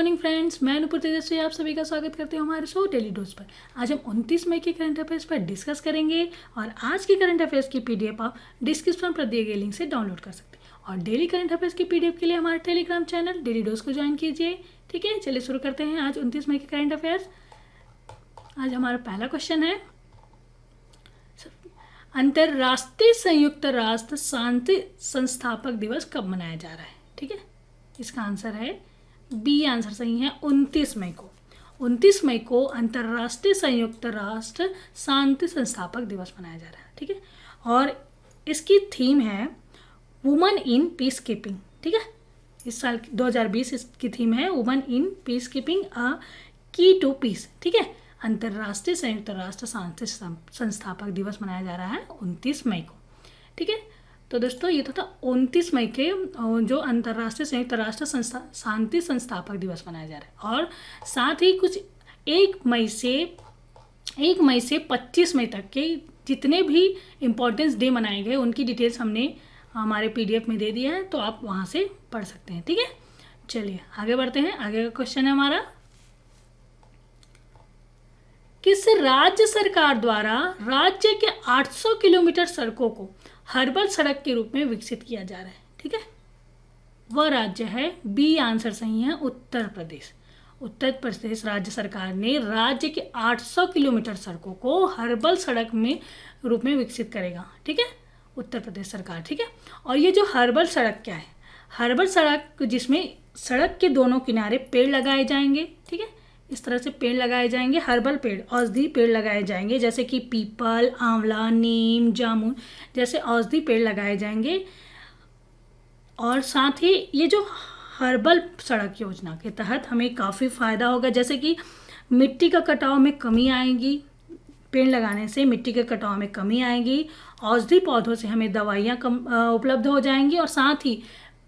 Morning friends, मैं अनूपुर तेजस्वी आप सभी का स्वागत करती हूँ हमारे शो डेली डोज पर। आज हम 29 मई के करंट अफेयर्स पर डिस्कस करेंगे और आज की करंट अफेयर्स की पीडीएफ आप डिस्क्रिप्शन पर दिए गए लिंक से डाउनलोड कर सकते हैं। और डेली करंट अफेयर्स की पीडीएफ के लिए हमारे टेलीग्राम चैनल डेली डोज को ज्वाइन कीजिए। ठीक है, चलिए शुरू करते हैं आज 29 मई के करंट अफेयर्स। आज हमारा पहला क्वेश्चन है, अंतर्राष्ट्रीय संयुक्त राष्ट्र शांति संस्थापक दिवस कब मनाया जा रहा है? ठीक है, इसका आंसर है बी। आंसर सही है 29 मई को। 29 मई को अंतर्राष्ट्रीय संयुक्त राष्ट्र शांति संस्थापक दिवस मनाया जा रहा है। ठीक है, और इसकी थीम है वुमन इन पीस कीपिंग। ठीक है, इस साल 2020 इसकी थीम है woman in peace keeping a की टू पीस। ठीक है, अंतर्राष्ट्रीय संयुक्त राष्ट्र शांति संस्थापक दिवस मनाया जा रहा है 29 मई को। ठीक है, तो दोस्तों ये तो था 29 मई के जो अंतर्राष्ट्रीय संयुक्त राष्ट्र शांति संस्थापक दिवस मनाया जा रहा है। और साथ ही कुछ 1 मई से 25 मई तक के जितने भी इम्पोर्टेंस डे मनाए गए उनकी डिटेल्स हमने हमारे पीडीएफ में दे दिया है, तो आप वहाँ से पढ़ सकते हैं। ठीक है, चलिए आगे बढ़ते हैं। आगे का क्वेश्चन है हमारा, किस राज्य सरकार द्वारा राज्य के 800 किलोमीटर सड़कों को हर्बल सड़क के रूप में विकसित किया जा रहा है? ठीक है, वह राज्य है बी। आंसर सही है उत्तर प्रदेश। उत्तर प्रदेश राज्य सरकार ने राज्य के 800 किलोमीटर सड़कों को हर्बल सड़क में रूप में विकसित करेगा। ठीक है, उत्तर प्रदेश सरकार। ठीक है, और ये जो हर्बल सड़क क्या है? हर्बल सड़क जिसमें सड़क के दोनों किनारे पेड़ लगाए जाएंगे। ठीक है, इस तरह से पेड़ लगाए जाएंगे, हर्बल पेड़, औषधि पेड़ लगाए जाएंगे, जैसे कि पीपल, आंवला, नीम, जामुन जैसे औषधि पेड़ लगाए जाएंगे। और साथ ही ये जो हर्बल सड़क योजना के तहत हमें काफ़ी फ़ायदा होगा, जैसे कि मिट्टी का कटाव में कमी आएगी। पेड़ लगाने से मिट्टी के कटाव में कमी आएगी, औषधि पौधों से हमें दवाइयाँ उपलब्ध हो जाएंगी और साथ ही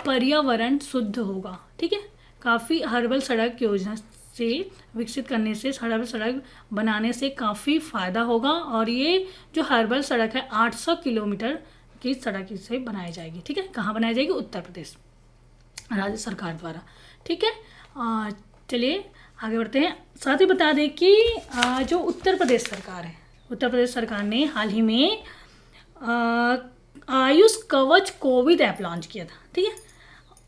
पर्यावरण शुद्ध होगा। ठीक है, काफ़ी हर्बल सड़क योजना से विकसित करने से, हर्बल सड़क बनाने से काफ़ी फ़ायदा होगा। और ये जो हर्बल सड़क है 800 किलोमीटर की सड़क इसे बनाई जाएगी। ठीक है, कहाँ बनाई जाएगी? उत्तर प्रदेश राज्य सरकार द्वारा। ठीक है, चलिए आगे बढ़ते हैं। साथ ही बता दें कि जो उत्तर प्रदेश सरकार है, उत्तर प्रदेश सरकार ने हाल ही में आयुष कवच कोविड ऐप लॉन्च किया था। ठीक है,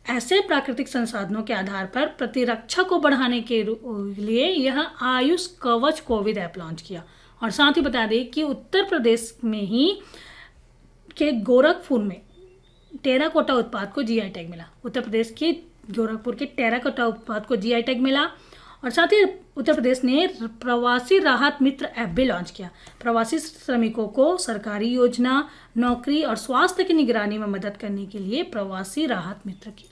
ऐसे प्राकृतिक संसाधनों के आधार पर प्रतिरक्षा को बढ़ाने के लिए यह आयुष कवच कोविड ऐप लॉन्च किया। और साथ ही बता दें कि उत्तर प्रदेश में ही के गोरखपुर में टेराकोटा उत्पाद को जीआई टैग मिला। उत्तर प्रदेश के गोरखपुर के टेराकोटा उत्पाद को जीआई टैग मिला। और साथ ही उत्तर प्रदेश ने प्रवासी राहत मित्र ऐप भी लॉन्च किया। प्रवासी श्रमिकों को सरकारी योजना, नौकरी और स्वास्थ्य की निगरानी में मदद करने के लिए प्रवासी राहत मित्र की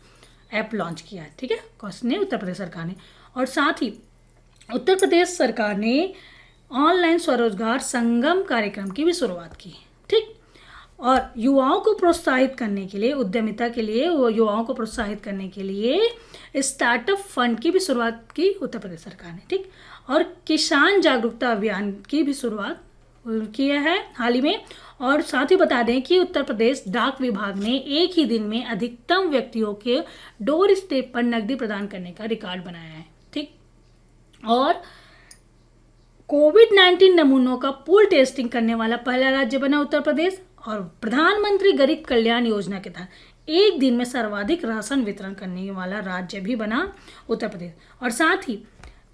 ऐप लॉन्च किया है। ठीक है, कौन ने? उत्तर प्रदेश सरकार ने। और साथ ही उत्तर प्रदेश सरकार ने ऑनलाइन स्वरोजगार संगम कार्यक्रम की भी शुरुआत की। ठीक, और युवाओं को प्रोत्साहित करने के लिए, उद्यमिता के लिए युवाओं को प्रोत्साहित करने के लिए स्टार्टअप फंड की भी शुरुआत की उत्तर प्रदेश सरकार ने। ठीक, और किसान जागरूकता अभियान की भी शुरुआत किया है हाल ही में। और साथ ही बता दें कि उत्तर प्रदेश डाक विभाग ने एक ही दिन में अधिकतम व्यक्तियों के डोर स्टेप पर नकदी प्रदान करने का रिकॉर्ड बनाया है। ठीक, और कोविड-19 नमूनों का पूल टेस्टिंग करने वाला पहला राज्य बना उत्तर प्रदेश। और प्रधानमंत्री गरीब कल्याण योजना के तहत एक दिन में सर्वाधिक राशन वितरण करने वाला राज्य भी बना उत्तर प्रदेश। और साथ ही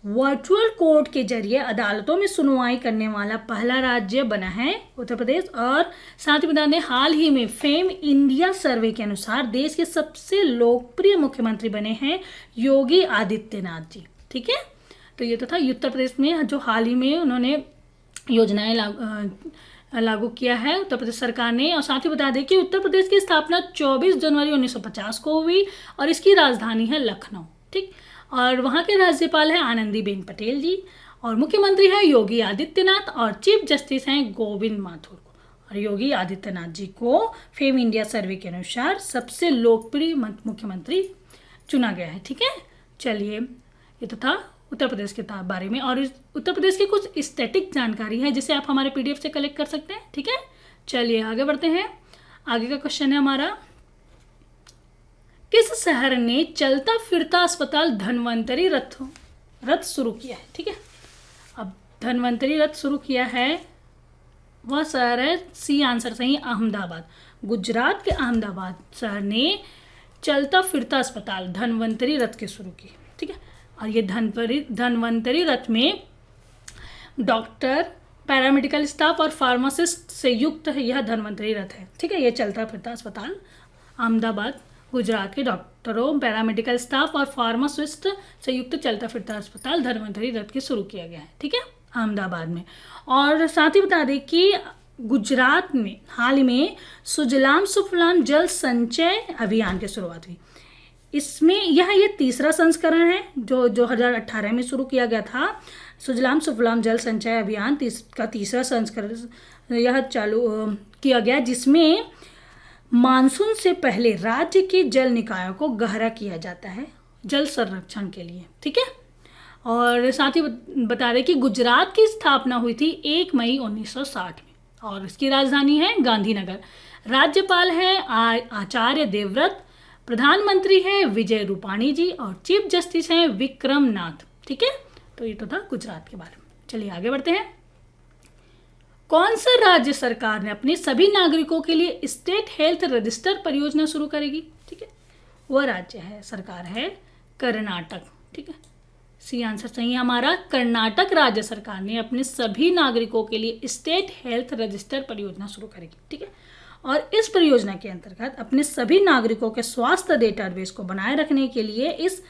वर्चुअल कोर्ट के जरिए अदालतों में सुनवाई करने वाला पहला राज्य बना है उत्तर प्रदेश। और साथ ही बता दें, हाल ही में फेम इंडिया सर्वे के अनुसार देश के सबसे लोकप्रिय मुख्यमंत्री बने हैं योगी आदित्यनाथ जी। ठीक है, तो ये तो था उत्तर प्रदेश में जो हाल ही में उन्होंने योजनाएं लागू किया है उत्तर प्रदेश सरकार ने। और साथ ही बता दें कि उत्तर प्रदेश की स्थापना 24 जनवरी 1950 को हुई और इसकी राजधानी है लखनऊ। ठीक, और वहाँ के राज्यपाल हैं आनंदीबेन पटेल जी और मुख्यमंत्री हैं योगी आदित्यनाथ और चीफ जस्टिस हैं गोविंद माथुर को। और योगी आदित्यनाथ जी को फेम इंडिया सर्वे के अनुसार सबसे लोकप्रिय मुख्यमंत्री चुना गया है। ठीक है, चलिए ये तो था उत्तर प्रदेश के बारे में। और उत्तर प्रदेश की कुछ स्टैटिक जानकारी है जिसे आप हमारे पीडीएफ से कलेक्ट कर सकते हैं। ठीक है, चलिए आगे बढ़ते हैं। आगे का क्वेश्चन है हमारा, किस शहर ने चलता फिरता अस्पताल धन्वंतरी रथ शुरू किया है? ठीक है, अब धन्वंतरी रथ शुरू किया है वह शहर है, सी आंसर सही, अहमदाबाद। गुजरात के अहमदाबाद शहर ने चलता फिरता अस्पताल धन्वंतरी रथ के शुरू किए। ठीक है, और ये धन्वंतरी रथ में डॉक्टर, पैरामेडिकल स्टाफ और फार्मासिस्ट से युक्त है यह धन्वंतरी रथ है। ठीक है, ये चलता फिरता अस्पताल अहमदाबाद गुजरात के डॉक्टरों, पैरामेडिकल स्टाफ और फार्मासिस्ट से युक्त चलता फिरता अस्पताल धन्वंतरी रथ के शुरू किया गया है। ठीक है, अहमदाबाद में। और साथ ही बता दें कि गुजरात में हाल ही में सुजलाम सुफलाम जल संचय अभियान की शुरुआत हुई। इसमें ये तीसरा संस्करण है जो 2018 में शुरू किया गया था। सुजलाम सुफलाम जल संचय अभियान का तीसरा संस्करण यह चालू किया गया, जिसमें मानसून से पहले राज्य के जल निकायों को गहरा किया जाता है जल संरक्षण के लिए। ठीक है, और साथ ही बता दें कि गुजरात की स्थापना हुई थी 1 मई 1960 में और इसकी राजधानी है गांधीनगर। राज्यपाल है आचार्य देवव्रत, प्रधानमंत्री है विजय रूपाणी जी और चीफ जस्टिस हैं विक्रम नाथ। ठीक है, तो ये तो था गुजरात के बारे में। चलिए आगे बढ़ते हैं। कौन सा राज्य सरकार ने अपने सभी नागरिकों के लिए स्टेट हेल्थ रजिस्टर परियोजना शुरू करेगी? ठीक है, वह राज्य है, सरकार है कर्नाटक। ठीक है, सी आंसर सही है हमारा, कर्नाटक राज्य सरकार ने अपने सभी नागरिकों के लिए स्टेट हेल्थ रजिस्टर परियोजना शुरू करेगी। ठीक है, और इस परियोजना के अंतर्गत अपने सभी नागरिकों के स्वास्थ्य डेटाबेस को बनाए रखने के लिए इस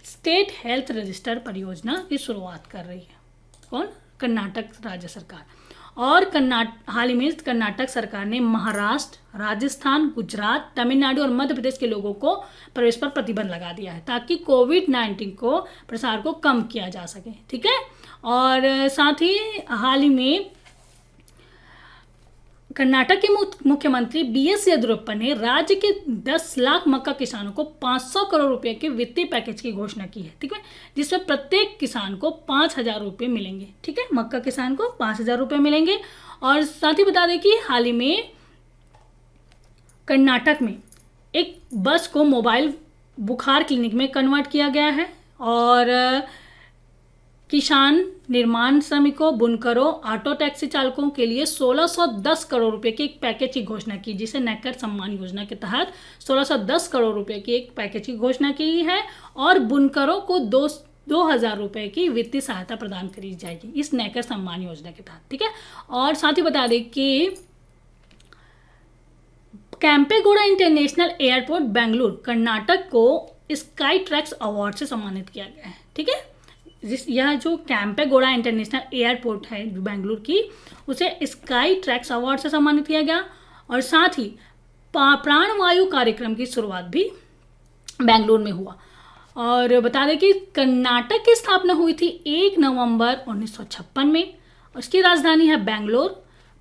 स्टेट हेल्थ रजिस्टर परियोजना की शुरुआत कर रही है। कौन? कर्नाटक राज्य सरकार। और हाल ही में कर्नाटक सरकार ने महाराष्ट्र, राजस्थान, गुजरात, तमिलनाडु और मध्य प्रदेश के लोगों को प्रवेश पर प्रतिबंध लगा दिया है ताकि कोविड-19 को प्रसार को कम किया जा सके। ठीक है, और साथ ही हाल ही में कर्नाटक के मुख्यमंत्री BS येदियुरप्पा ने राज्य के 10 लाख मक्का किसानों को 500 करोड़ रुपए के वित्तीय पैकेज की घोषणा की है। ठीक है, जिसमें प्रत्येक किसान को 5,000 रुपये मिलेंगे। ठीक है, मक्का किसान को 5,000 रुपये मिलेंगे। और साथ ही बता दें कि हाल ही में कर्नाटक में एक बस को मोबाइल बुखार क्लिनिक में कन्वर्ट किया गया है और किसान, निर्माण श्रमिकों, बुनकरों, ऑटो टैक्सी चालकों के लिए 1610 करोड़ रुपए के एक पैकेज की घोषणा की, जिसे नेकर सम्मान योजना के तहत 1610 करोड़ रुपए की एक पैकेज की घोषणा की है और बुनकरों को 2,000 रुपए की वित्तीय सहायता प्रदान करी जाएगी इस नेकर सम्मान योजना के तहत। ठीक है, और साथ ही बता दें कि कैंपेगौड़ा इंटरनेशनल एयरपोर्ट बेंगलुरु कर्नाटक को स्काई ट्रैक्स अवार्ड से सम्मानित किया गया है। ठीक है, यह जो कैंपेगौड़ा इंटरनेशनल एयरपोर्ट है बेंगलुरु की, उसे स्काई ट्रैक्स अवार्ड से सम्मानित किया गया। और साथ ही प्राणवायु कार्यक्रम की शुरुआत भी बेंगलुरु में हुआ। और बता दें कि कर्नाटक की स्थापना हुई थी 1 नवंबर 1956 में। उसकी राजधानी है बेंगलुरु।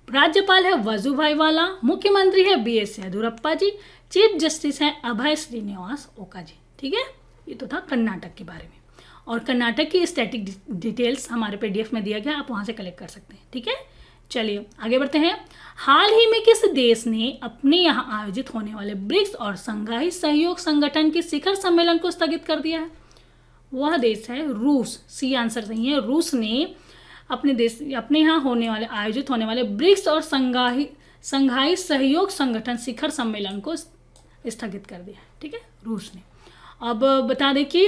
राज्यपाल है वजुभाई वाला, मुख्यमंत्री है BS येदियुरप्पा जी, चीफ जस्टिस है अभय श्रीनिवास ओका जी। ठीक है, ये तो था कर्नाटक के बारे में। और कर्नाटक की स्टैटिक डिटेल्स हमारे PDF में दिया गया, आप वहाँ से कलेक्ट कर सकते हैं। ठीक है, चलिए आगे बढ़ते हैं। हाल ही में किस देश ने अपने यहाँ आयोजित होने वाले ब्रिक्स और संघाई सहयोग संगठन के शिखर सम्मेलन को स्थगित कर दिया है? वह देश है रूस। सी आंसर सही है, रूस ने अपने यहाँ आयोजित होने वाले ब्रिक्स और संघाई सहयोग संगठन शिखर सम्मेलन को स्थगित कर दिया है। ठीक है, रूस ने। अब बता दें कि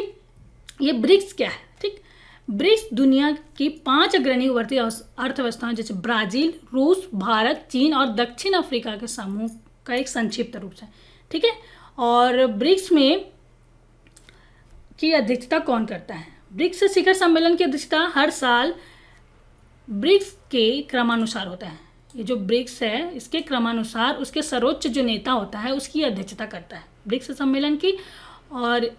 ये ब्रिक्स क्या है। ठीक, ब्रिक्स दुनिया की 5 अग्रणी उभरती अर्थव्यवस्थाओं जैसे ब्राजील, रूस, भारत, चीन और दक्षिण अफ्रीका के समूह का एक संक्षिप्त रूप है। ठीक है, और ब्रिक्स में की अध्यक्षता कौन करता है? ब्रिक्स शिखर सम्मेलन की अध्यक्षता हर साल ब्रिक्स के क्रमानुसार होता है। ये जो ब्रिक्स है इसके क्रमानुसार उसके सर्वोच्च जो नेता होता है उसकी अध्यक्षता करता है ब्रिक्स सम्मेलन की। और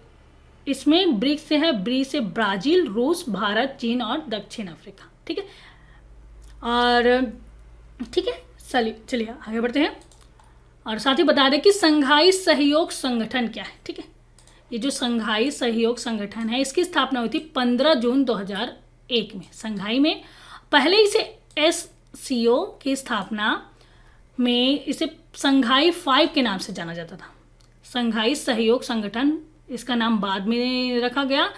इसमें ब्रिक्स से है ब्राजील, रूस, भारत, चीन और दक्षिण अफ्रीका। ठीक है, और ठीक है, चलिए आगे बढ़ते हैं। और साथ ही बता दें कि संघाई सहयोग संगठन क्या है। ठीक है, ये जो संघाई सहयोग संगठन है इसकी स्थापना हुई थी 15 जून 2001 में संघाई में। पहले इसे SCO की स्थापना में इसे संघाई 5 के नाम से जाना जाता था। संघाई सहयोग संगठन, इसका नाम बाद में रखा गया।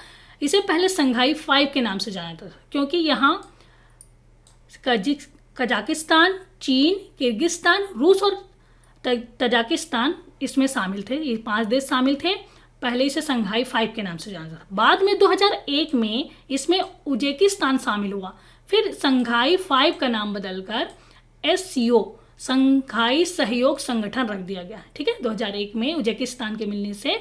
इसे पहले संघाई 5 के नाम से जाना जाता था, क्योंकि यहाँ कजाकिस्तान, चीन, किर्गिस्तान, रूस और तजाकिस्तान इसमें शामिल थे। ये 5 देश शामिल थे। पहले इसे संघाई 5 के नाम से जाना जाता। बाद में 2001 में इसमें उज्बेकिस्तान शामिल हुआ। फिर संघाई 5 का नाम बदलकर SCO संघाई सहयोग संगठन रख दिया गया। ठीक है, 2001 में उज्बेकिस्तान के मिलने से,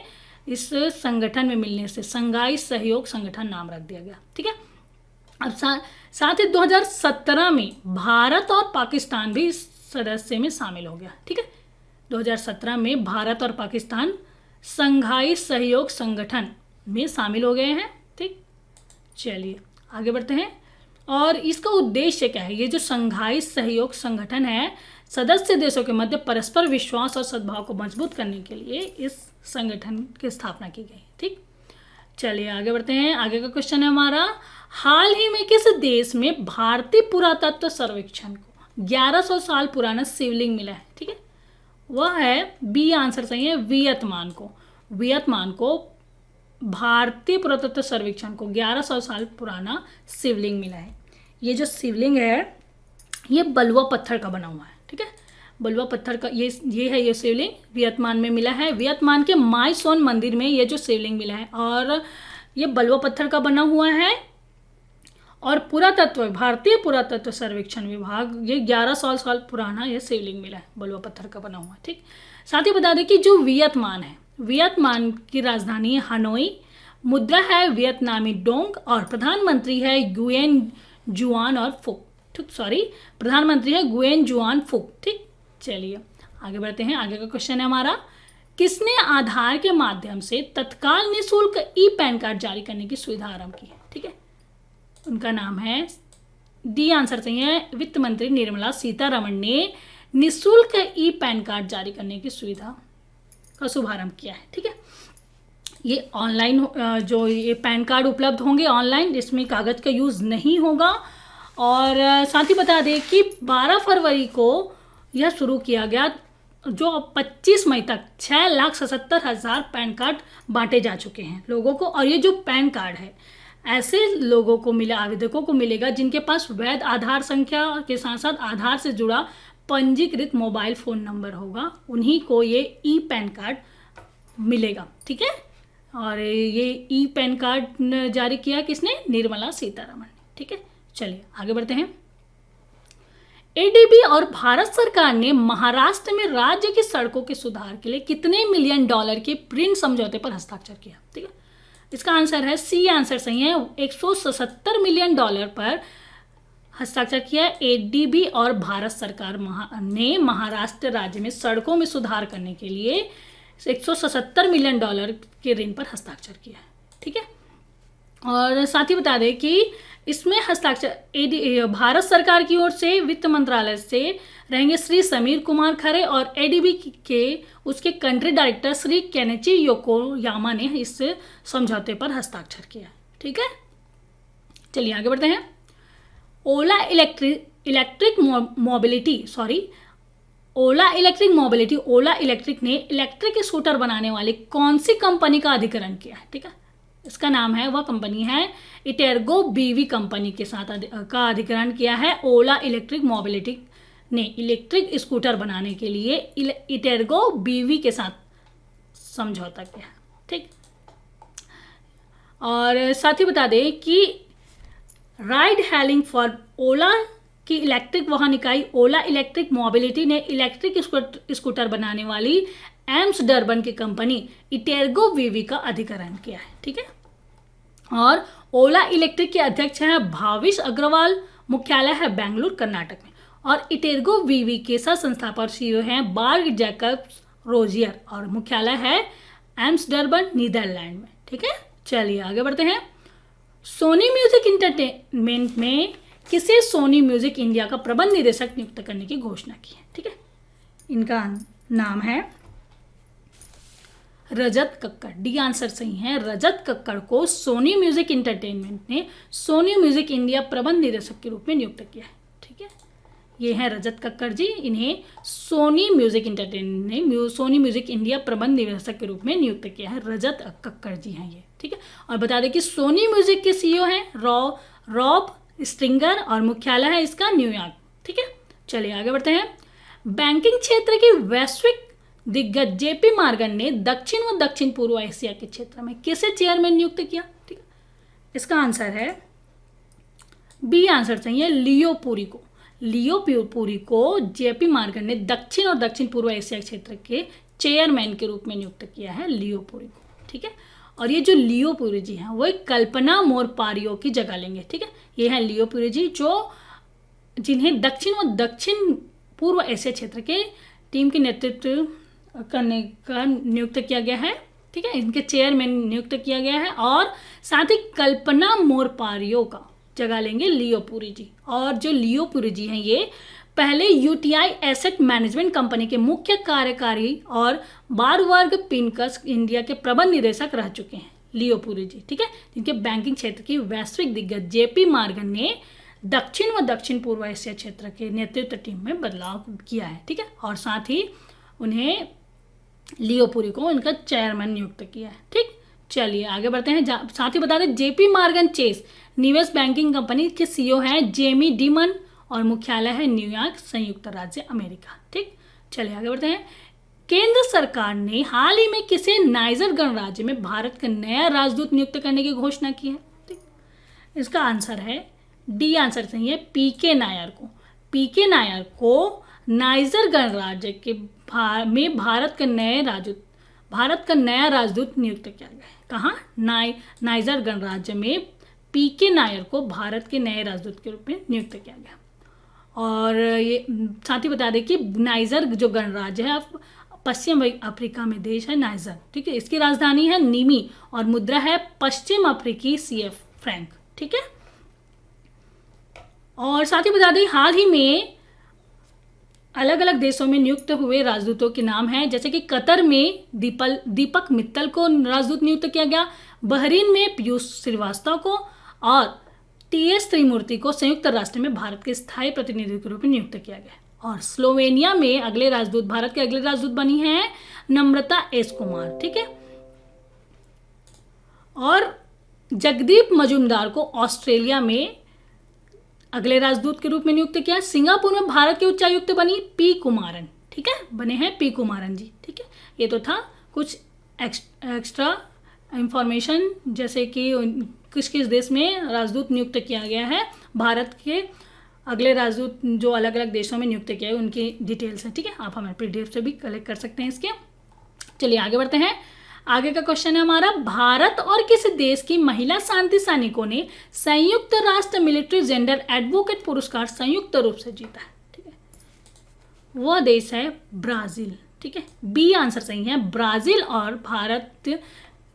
इस संगठन में मिलने से संघाई सहयोग संगठन नाम रख दिया गया। ठीक है, अब साथ ही 2017 में भारत और पाकिस्तान भी इस सदस्य में शामिल हो गया। ठीक है, 2017 में भारत और पाकिस्तान संघाई सहयोग संगठन में शामिल हो गए हैं। ठीक, चलिए आगे बढ़ते हैं। और इसका उद्देश्य क्या है? ये जो संघाई सहयोग संगठन है, सदस्य देशों के मध्य परस्पर विश्वास और सद्भाव को मजबूत करने के लिए इस संगठन की स्थापना की गई। ठीक, चलिए आगे बढ़ते हैं। आगे का क्वेश्चन है हमारा, हाल ही में किस देश में भारतीय पुरातत्व सर्वेक्षण को 1100 साल पुराना शिवलिंग मिला है? ठीक है, वह है बी आंसर सही है, वियतनाम को। वियतनाम को भारतीय पुरातत्व सर्वेक्षण को 1100 साल पुराना शिवलिंग मिला है। ये जो शिवलिंग है ये बलुआ पत्थर का बना हुआ है। ठीक है, बलुआ पत्थर का ये है, ये शिवलिंग वियतनाम में मिला है। वियतनाम के मायसोन मंदिर में ये जो शिवलिंग मिला है, और ये बलुआ पत्थर का बना हुआ है। और पुरातत्व, भारतीय पुरातत्व सर्वेक्षण विभाग, ये 1100 साल पुराना ये शिवलिंग मिला है, बलुआ पत्थर का बना हुआ है। ठीक, साथ ही बता दें कि जो वियतनाम है, वियतनाम की राजधानी है हनोई, मुद्रा है वियतनामी डोंग, और प्रधानमंत्री है गुयेन जुआन और फुक। ठीक, सॉरी, प्रधानमंत्री है गुयेन जुआन फुक। ठीक, चलिए आगे बढ़ते हैं। आगे का क्वेश्चन है हमारा, किसने आधार के माध्यम से तत्काल निःशुल्क पैन कार्ड जारी करने की सुविधा आरंभ की है? ठीक है, उनका नाम है, डी आंसर सही है, वित्त मंत्री निर्मला सीतारमण ने निःशुल्क पैन कार्ड जारी करने की सुविधा का शुभारंभ किया है। ठीक है, ये ऑनलाइन जो ये पैन कार्ड उपलब्ध होंगे ऑनलाइन, इसमें कागज़ का यूज़ नहीं होगा। और साथ ही बता दें कि 12 फरवरी को यह शुरू किया गया, जो 25 मई तक 6,77,000 पैन कार्ड बांटे जा चुके हैं लोगों को। और ये जो पैन कार्ड है ऐसे लोगों को मिले, आवेदकों को मिलेगा जिनके पास वैध आधार संख्या के साथ साथ आधार से जुड़ा पंजीकृत मोबाइल फ़ोन नंबर होगा, उन्हीं को ये पैन कार्ड मिलेगा। ठीक है, और ये पैन कार्ड जारी किया किसने? निर्मला सीतारमण। ठीक है, चलिए आगे बढ़ते हैं। ADB और भारत सरकार ने महाराष्ट्र में राज्य की सड़कों के सुधार के लिए कितने मिलियन डॉलर के प्रिंट समझौते पर हस्ताक्षर किया? ठीक है, इसका आंसर है सी आंसर सही है, 177 मिलियन डॉलर पर हस्ताक्षर किया ADB और भारत सरकार ने महाराष्ट्र राज्य में सड़कों में सुधार करने के लिए 177 मिलियन डॉलर के ऋण पर हस्ताक्षर किया है। ठीक है, और साथ ही बता दें कि इसमें हस्ताक्षर भारत सरकार की ओर से वित्त मंत्रालय से रहेंगे श्री समीर कुमार खरे, और ADB के उसके कंट्री डायरेक्टर श्री केनेची योकोयामा ने इस समझौते पर हस्ताक्षर किया। ठीक है, चलिए आगे बढ़ते हैं। ओला इलेक्ट्रिक इलेक्ट्रिक ने इलेक्ट्रिक स्कूटर बनाने वाली कौन सी कंपनी का अधिग्रहण किया है? ठीक है, इसका नाम है, वह कंपनी है इटेर्गो BV कंपनी के साथ का अधिग्रहण किया है। ओला इलेक्ट्रिक मोबिलिटी ने इलेक्ट्रिक स्कूटर बनाने के लिए इटेर्गो BV के साथ समझौता किया। ठीक, और साथ ही बता दें कि राइड हेलिंग फॉर ओला की इलेक्ट्रिक वाहन इकाई ओला इलेक्ट्रिक मोबिलिटी ने इलेक्ट्रिक स्कूटर बनाने वाली एम्स डर्बन की कंपनी इटेर्गो BV का अधिग्रहण किया है। ठीक है, और ओला इलेक्ट्रिक के अध्यक्ष हैं भाविश अग्रवाल, मुख्यालय है बेंगलुरु कर्नाटक में, और इटेर्गो BV के सह संस्थापक CEO हैं बार्ग जैकब्स रोजियर, और मुख्यालय है एम्स्टर्डम नीदरलैंड में। ठीक है, चलिए आगे बढ़ते हैं। सोनी म्यूजिक इंटरटेनमेंट में किसे सोनी म्यूजिक इंडिया का प्रबंध निदेशक नियुक्त करने की घोषणा की है? ठीक है, इनका नाम है रजत कक्कड़। डी आंसर सही है, रजत कक्कड़ को सोनी म्यूजिक इंटरटेनमेंट ने सोनी म्यूजिक इंडिया प्रबंध निदेशक के रूप में नियुक्त किया है। ठीक है, ये हैं रजत कक्कड़ जी। इन्हें सोनी म्यूजिक इंटरटेनमेंट ने सोनी म्यूजिक इंडिया प्रबंध निदेशक के रूप में नियुक्त किया है। रजत कक्कड़ जी हैं ये, ठीक है। और बता दें कि सोनी म्यूजिक के सीईओ हैं रॉब स्ट्रिंगर और मुख्यालय है इसका न्यूयॉर्क, ठीक है। चलिए आगे बढ़ते हैं। बैंकिंग क्षेत्र की वैश्विक दिग्गज जेपी मॉर्गन ने दक्षिण व दक्षिण पूर्व एशिया के क्षेत्र में किसे चेयरमैन नियुक्त किया, ठीक है। इसका आंसर है बी आंसर चाहिए, लियो पुरी को जेपी मॉर्गन ने दक्षिण और दक्षिण पूर्व एशिया क्षेत्र के चेयरमैन के रूप में नियुक्त किया है, लियो पुरी को, ठीक है। और ये जो लियो पुरी जी हैं वो एक कल्पना मोरपारियो की जगह लेंगे, ठीक है। ये हैं लियो पुरी जी जिन्हें दक्षिण व दक्षिण पूर्व एशिया क्षेत्र के टीम के नेतृत्व करने का नियुक्त किया गया है, ठीक है। इनके चेयरमैन नियुक्त किया गया है और साथ ही कल्पना मोरपारियो का जगह लेंगे लियो पुरी जी। और जो लियो पुरी जी हैं ये पहले यूटीआई एसेट मैनेजमेंट कंपनी के मुख्य कार्यकारी और बारवर्ग पिनकस इंडिया के प्रबंध निदेशक रह चुके हैं, लियो पुरी जी, ठीक है। जिनके बैंकिंग क्षेत्र की वैश्विक दिग्गज जेपी मॉर्गन ने दक्षिण व दक्षिण पूर्व एशिया क्षेत्र के नेतृत्व टीम में बदलाव किया है, ठीक है। और साथ ही उन्हें लियो पुरी को उनका चेयरमैन नियुक्त किया है, ठीक। चलिए आगे बढ़ते हैं। साथ ही बता दें जेपी मॉर्गन चेस निवेश बैंकिंग कंपनी के सीईओ हैं जेमी डिमन और मुख्यालय है न्यूयॉर्क, संयुक्त राज्य अमेरिका, ठीक। चलिए आगे बढ़ते हैं। केंद्र सरकार ने हाल ही में किसे नाइजर गणराज्य में भारत का नया राजदूत नियुक्त करने की घोषणा की है, ठीक। इसका आंसर है डी आंसर सही है, पीके नायर को। पीके नायर को नाइजर गणराज्य के में भारत का नया राजदूत नियुक्त किया गया है। कहाँ? नाइजर गणराज्य में पीके नायर को भारत के नए राजदूत के रूप में नियुक्त किया गया। और ये साथ ही बता दें कि नाइजर जो गणराज्य है पश्चिम अफ्रीका में देश है नाइजर, ठीक है। इसकी राजधानी है निमी और मुद्रा है पश्चिम अफ्रीकी CF फ्रैंक, ठीक है। और साथ ही बता दें हाल ही में अलग अलग देशों में नियुक्त हुए राजदूतों के नाम हैं, जैसे कि कतर में दीपक मित्तल को राजदूत नियुक्त किया गया, बहरीन में पीयूष श्रीवास्तव को और TS त्रिमूर्ति को संयुक्त राष्ट्र में भारत के स्थायी प्रतिनिधि के रूप में नियुक्त किया गया। और स्लोवेनिया में भारत के अगले राजदूत बनी हैं नम्रता एस कुमार, ठीक है। और जगदीप मजुमदार को ऑस्ट्रेलिया में अगले राजदूत के रूप में नियुक्त किया। सिंगापुर में भारत के उच्चायुक्त बनी पी कुमारन, ठीक है, बने हैं पी कुमारन जी, ठीक है। ये तो था कुछ एक्स्ट्रा इंफॉर्मेशन, जैसे कि किस किस देश में राजदूत नियुक्त किया गया है, भारत के अगले राजदूत जो अलग अलग देशों में नियुक्त किया है उनकी डिटेल्स है, ठीक है। आप हमारे PDF से भी कलेक्ट कर सकते हैं इसके। चलिए आगे बढ़ते हैं। आगे का क्वेश्चन है हमारा, भारत और किस देश की महिला शांति सैनिकों ने संयुक्त राष्ट्र मिलिट्री जेंडर एडवोकेट पुरस्कार संयुक्त रूप से जीता है, ठीक है। वह देश है ब्राजील, ठीक है। बी आंसर सही है, ब्राजील और भारत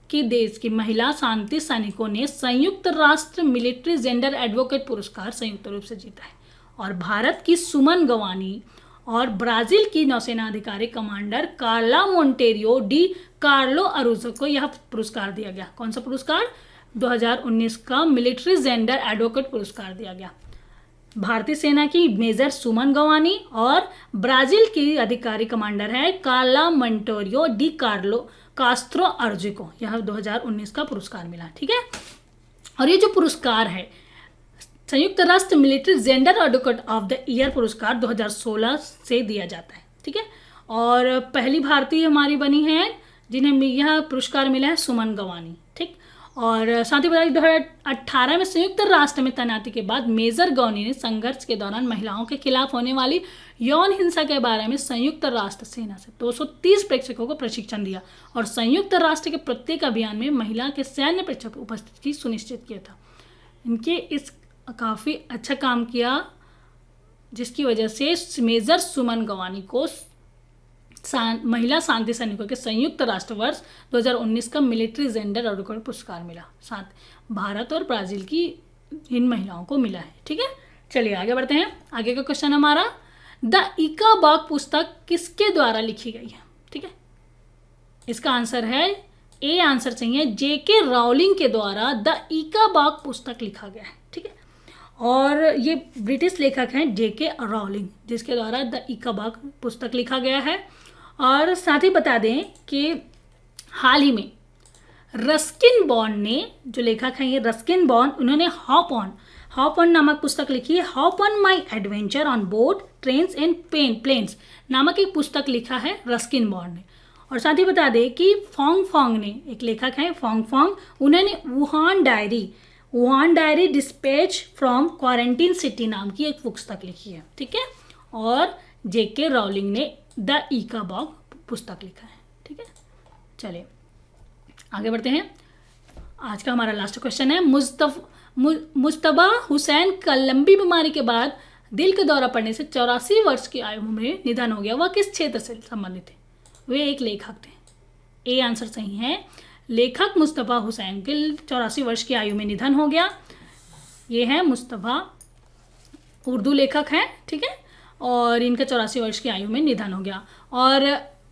की देश की महिला शांति सैनिकों ने संयुक्त राष्ट्र मिलिट्री जेंडर एडवोकेट पुरस्कार संयुक्त रूप से जीता है। और भारत की सुमन गवानी और ब्राजील की नौसेना अधिकारी कमांडर कार्ला मोंटेरियो डी कार्लो अरूजो को यह पुरस्कार दिया गया। कौन सा पुरस्कार? 2019 का मिलिट्री जेंडर एडवोकेट पुरस्कार दिया गया। भारतीय सेना की मेजर सुमन गवानी और ब्राजील की अधिकारी कमांडर है कार्ला मोंटेरियो डी कार्लो कास्त्रो अर्जे को यह 2019 का पुरस्कार मिला, ठीक है। और ये जो पुरस्कार है संयुक्त राष्ट्र military gender advocate of the year पुरस्कार 2016 से दिया जाता है, ठीक है। और पहली भारतीय हमारी बनी है जिन्हें यह पुरस्कार मिला है सुमन गवानी, ठीक। और साथ ही बताइए 2018 में संयुक्त राष्ट्र में तैनाती के बाद मेजर गवानी ने संघर्ष के दौरान महिलाओं के खिलाफ होने वाली यौन हिंसा के बारे में संयुक्त राष्ट्र सेना से 230 प्रेक्षकों को प्रशिक्षण दिया और संयुक्त राष्ट्र के प्रत्येक अभियान में महिला के सैन्य प्रेक्षक उपस्थिति सुनिश्चित किया था। इनके इस काफ़ी अच्छा काम किया जिसकी वजह से मेजर सुमन गवानी को महिला शांति सैनिकों के संयुक्त राष्ट्र वर्ष 2019 का मिलिट्री जेंडर एडवोकेट पुरस्कार मिला। साथ भारत और ब्राज़ील की इन महिलाओं को मिला है, ठीक है। चलिए आगे बढ़ते हैं। आगे का क्वेश्चन हमारा, द इका बाग पुस्तक किसके द्वारा लिखी गई है, ठीक है। इसका आंसर है ए आंसर चाहिए, JK राउलिंग के द्वारा द इका बाग पुस्तक लिखा गया है, ठीक है। और ये ब्रिटिश लेखक हैं J.K. रॉलिंग, जिसके द्वारा द इकाबाग पुस्तक लिखा गया है। और साथ ही बता दें कि हाल ही में रस्किन बॉन्ड ने, जो लेखक हैं ये रस्किन बॉन्ड, उन्होंने हॉप ऑन नामक पुस्तक लिखी है। Hop on my adventure on boat trains and planes नामक एक पुस्तक लिखा है रस्किन बॉन्ड ने। और साथ ही बता दें कि फोंग ने, एक लेखक हैं फोंग, उन्होंने Wuhan diary dispatch from quarantine city नाम की एक पुस्तक लिखी है, ठीक है। और J.K. रॉलिंग ने द इकाबाग पुस्तक लिखा है, ठीक है। चलिए आगे बढ़ते हैं। आज का हमारा लास्ट क्वेश्चन है, मुस्तबा हुसैन का लंबी बीमारी के बाद दिल का दौरा पड़ने से 84 वर्ष की आयु में निधन हो गया। वह किस क्षेत्र से संबंधित थे? वे एक लेखक थे। ए आंसर सही है। लेखक मुस्तबा हुसैन के 84 वर्ष की आयु में निधन हो गया। ये है मुस्तबा, उर्दू लेखक हैं, ठीक है। और इनका 84 वर्ष की आयु में निधन हो गया। और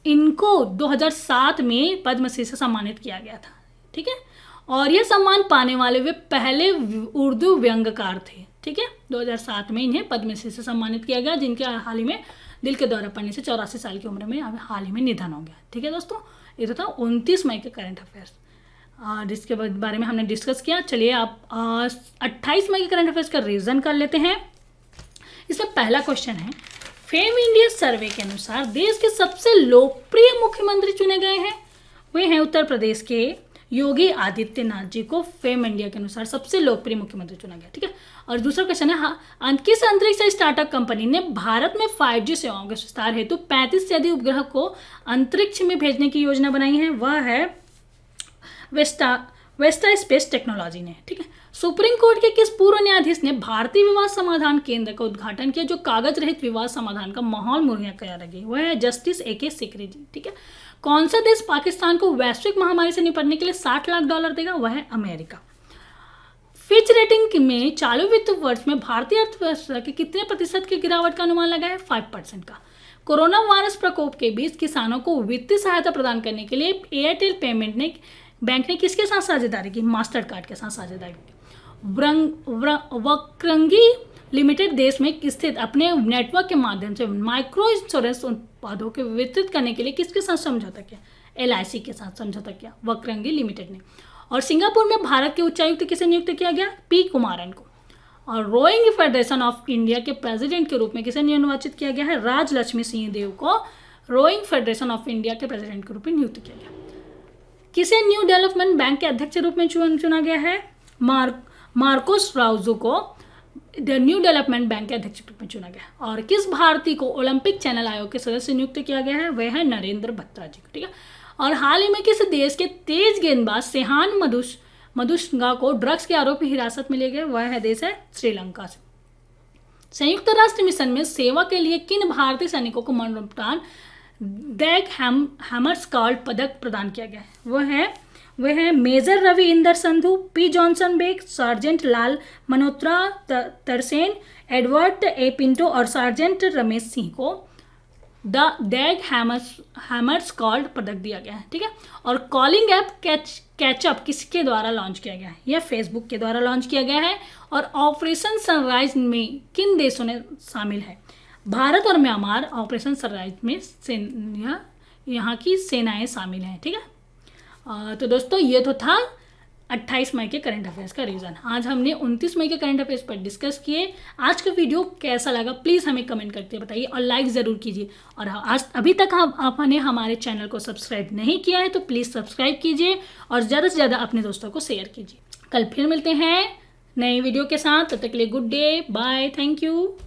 इनको 2007 में पद्मश्री से सम्मानित किया गया था, ठीक है। और यह सम्मान पाने वाले वे पहले उर्दू व्यंग्यकार थे, ठीक है। 2007 में इन्हें पद्मश्री से सम्मानित किया गया, जिनके हाल ही में दिल के दौरा पड़ने से 84 साल की उम्र में हाल ही में निधन हो गया, ठीक है दोस्तों। ये तो था 29 मई के करंट अफेयर्स, जिसके बारे में हमने डिस्कस किया। चलिए आप 28 मई के करंट अफेयर्स का रिवीजन कर लेते हैं। इसमें पहला क्वेश्चन है, फेम इंडिया सर्वे के अनुसार देश के सबसे लोकप्रिय मुख्यमंत्री चुने गए हैं। वे हैं उत्तर प्रदेश के योगी आदित्यनाथ जी को फेम इंडिया के अनुसार सबसे लोकप्रिय मुख्यमंत्री चुना गया, ठीक है। और दूसरा क्वेश्चन है, किस अंतरिक्ष स्टार्टअप कंपनी ने भारत में 5G सेवाओं के विस्तार हेतु 35 से अधिक उपग्रह को अंतरिक्ष में भेजने की योजना बनाई है? वह है वेस्टा स्पेस टेक्नोलॉजी ने, ठीक है। सुप्रीम कोर्ट के किस पूर्व न्यायाधीश ने भारतीय विवाद समाधान केंद्र का उद्घाटन किया, जो कागज रहित विवाद समाधान का माहौल मुहैया करा रही? वह है जस्टिस A.K. सिकरी जी, ठीक है। कौन सा देश पाकिस्तान को वैश्विक महामारी से निपटने के लिए $60 लाख देगा? वह है अमेरिका। फिच रेटिंग में चालू वित्त वर्ष में भारतीय अर्थव्यवस्था के कितने प्रतिशत की गिरावट का अनुमान लगा है? 5% का। कोरोना वायरस प्रकोप के बीच किसानों को वित्तीय सहायता प्रदान करने के लिए एयरटेल पेमेंट बैंक ने किसके साथ साझेदारी की? मास्टर कार्ड के साथ साझेदारी की। वक्रंगी लिमिटेड देश में स्थित अपने नेटवर्क के माध्यम से माइक्रो इंश्योरेंस उत्पादों के वितरित करने के लिए किसके साथ समझौता किया? LIC के साथ समझौता किया वक्रंगी लिमिटेड ने। और सिंगापुर में भारत के उच्चायुक्त किसे नियुक्त किया गया? P. कुमारन को। और रोइंग फेडरेशन ऑफ इंडिया के प्रेसिडेंट के रूप में किसे निर्वाचित किया गया है? राजलक्ष्मी सिंह देव को रोइंग फेडरेशन ऑफ इंडिया के प्रेसिडेंट के रूप में नियुक्त किया गया। किसे न्यू डेवलपमेंट बैंक के अध्यक्ष के रूप में चुना गया है? मार्कोस राउजो को न्यू डेवलपमेंट बैंक के अध्यक्ष के रूप में चुना गया। और किस भारतीय को ओलंपिक चैनल आयोग के सदस्य नियुक्त किया गया है? वह है नरेंद्र बत्रा जी को, ठीक है। और हाल ही में किस देश के तेज गेंदबाज सेहान मधुस्गा को ड्रग्स के आरोपी हिरासत में लिए गए? वह है देश है श्रीलंका से। संयुक्त राष्ट्र मिशन में सेवा के लिए किन भारतीय सैनिकों को मरणोपरांत दैग हैमरस्कॉल्ड पदक प्रदान किया गया है? वह है major Ravi Inder Sandhu, P. Johnson Baig, sergeant Lal Manotra Tarsen, Edward A. Pinto और सार्जेंट रमेश सिंह को द दैग हैमरस्कॉल्ड पदक दिया गया है, ठीक है। और कॉलिंग ऐप कैचअप किसके द्वारा लॉन्च किया गया है? यह फेसबुक के द्वारा लॉन्च किया गया है। और ऑपरेशन सनराइज में किन देशों ने शामिल है? भारत और म्यांमार ऑपरेशन सनराइज में यहाँ की सेनाएं शामिल हैं, ठीक है। तो दोस्तों ये तो था 28 मई के करंट अफेयर्स का रीज़न। आज हमने 29 मई के करंट अफेयर्स पर डिस्कस किए। आज का वीडियो कैसा लगा प्लीज़ हमें कमेंट करके बताइए और लाइक ज़रूर कीजिए। और आज अभी तक आपने हमारे चैनल को सब्सक्राइब नहीं किया है तो प्लीज़ सब्सक्राइब कीजिए और ज़्यादा से ज़्यादा अपने दोस्तों को शेयर कीजिए। कल फिर मिलते हैं नई वीडियो के साथ, तब तक के लिए good day, bye, thank you.